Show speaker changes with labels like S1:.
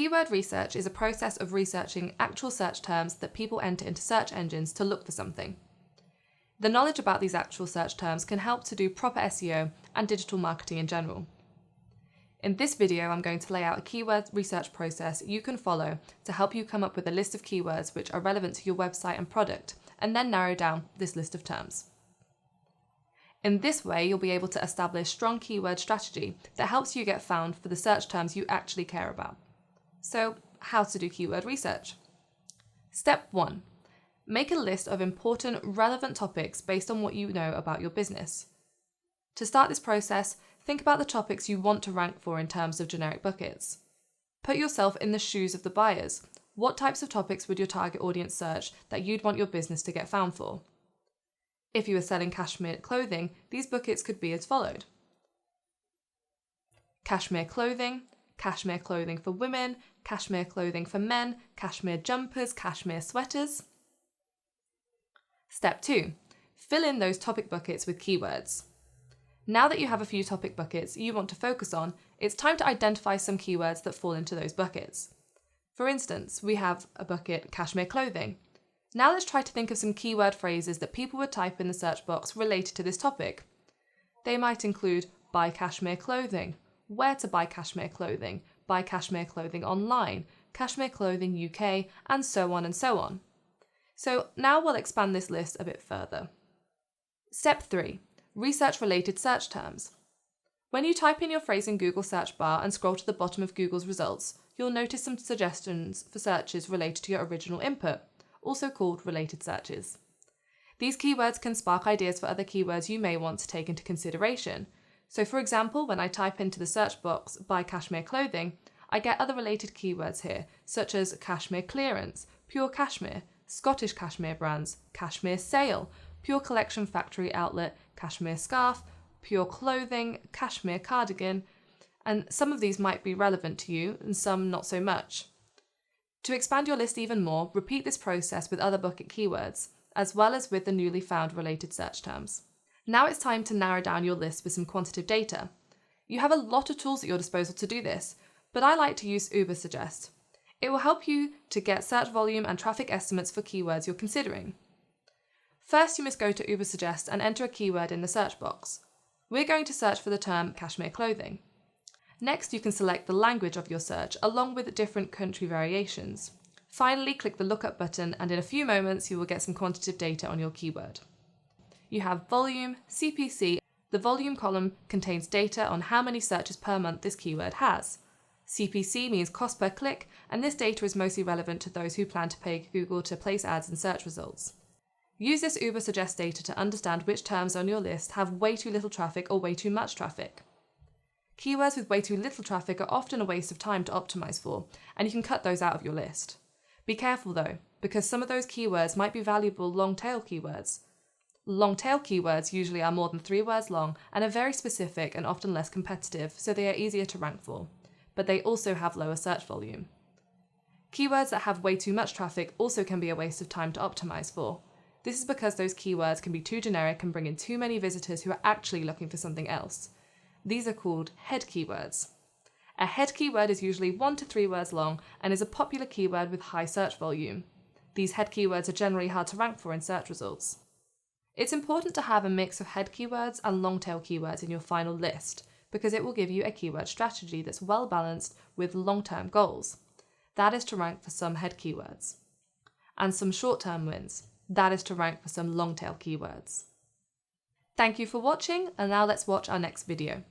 S1: Keyword research is a process of researching actual search terms that people enter into search engines to look for something. The knowledge about these actual search terms can help to do proper SEO and digital marketing in general. In this video, I'm going to lay out a keyword research process you can follow to help you come up with a list of keywords which are relevant to your website and product, and then narrow down this list of terms. In this way, you'll be able to establish a strong keyword strategy that helps you get found for the search terms you actually care about. So, how to do keyword research? Step 1. Make a list of important, relevant topics based on what you know about your business. To start this process, think about the topics you want to rank for in terms of generic buckets. Put yourself in the shoes of the buyers. What types of topics would your target audience search that you'd want your business to get found for? If you were selling cashmere clothing, these buckets could be as followed: cashmere clothing for women, cashmere clothing for men, cashmere jumpers, cashmere sweaters. Step 2. Fill in those topic buckets with keywords. Now that you have a few topic buckets you want to focus on, it's time to identify some keywords that fall into those buckets. For instance, we have a bucket cashmere clothing. Now let's try to think of some keyword phrases that people would type in the search box related to this topic. They might include buy cashmere clothing, where to buy cashmere clothing online, cashmere clothing UK, and so on and so on. So now we'll expand this list a bit further. Step 3. Research related search terms. When you type in your phrase in Google search bar and scroll to the bottom of Google's results, you'll notice some suggestions for searches related to your original input, also called related searches. These keywords can spark ideas for other keywords you may want to take into consideration. So for example, when I type into the search box buy cashmere clothing, I get other related keywords here, such as cashmere clearance, pure cashmere, Scottish cashmere brands, cashmere sale, pure collection factory outlet, cashmere scarf, pure clothing, cashmere cardigan, and some of these might be relevant to you and some not so much. To expand your list even more, repeat this process with other bucket keywords, as well as with the newly found related search terms. Now it's time to narrow down your list with some quantitative data. You have a lot of tools at your disposal to do this, but I like to use Ubersuggest. It will help you to get search volume and traffic estimates for keywords you're considering. First, you must go to Ubersuggest and enter a keyword in the search box. We're going to search for the term cashmere clothing. Next, you can select the language of your search along with different country variations. Finally, click the lookup button and in a few moments you will get some quantitative data on your keyword. You have volume, CPC. The volume column contains data on how many searches per month this keyword has. CPC means cost per click, and this data is mostly relevant to those who plan to pay Google to place ads in search results. Use this Ubersuggest data to understand which terms on your list have way too little traffic or way too much traffic. Keywords with way too little traffic are often a waste of time to optimize for, and you can cut those out of your list. Be careful though, because some of those keywords might be valuable long-tail keywords. Long-tail keywords usually are more than 3 words long and are very specific and often less competitive, so they are easier to rank for, but they also have lower search volume. Keywords that have way too much traffic also can be a waste of time to optimize for. This is because those keywords can be too generic and bring in too many visitors who are actually looking for something else. These are called head keywords. A head keyword is usually 1 to 3 words long and is a popular keyword with high search volume. These head keywords are generally hard to rank for in search results. It's important to have a mix of head keywords and long-tail keywords in your final list because it will give you a keyword strategy that's well balanced with long-term goals. That is to rank for some head keywords. And some short-term wins. That is to rank for some long-tail keywords. Thank you for watching, and now let's watch our next video.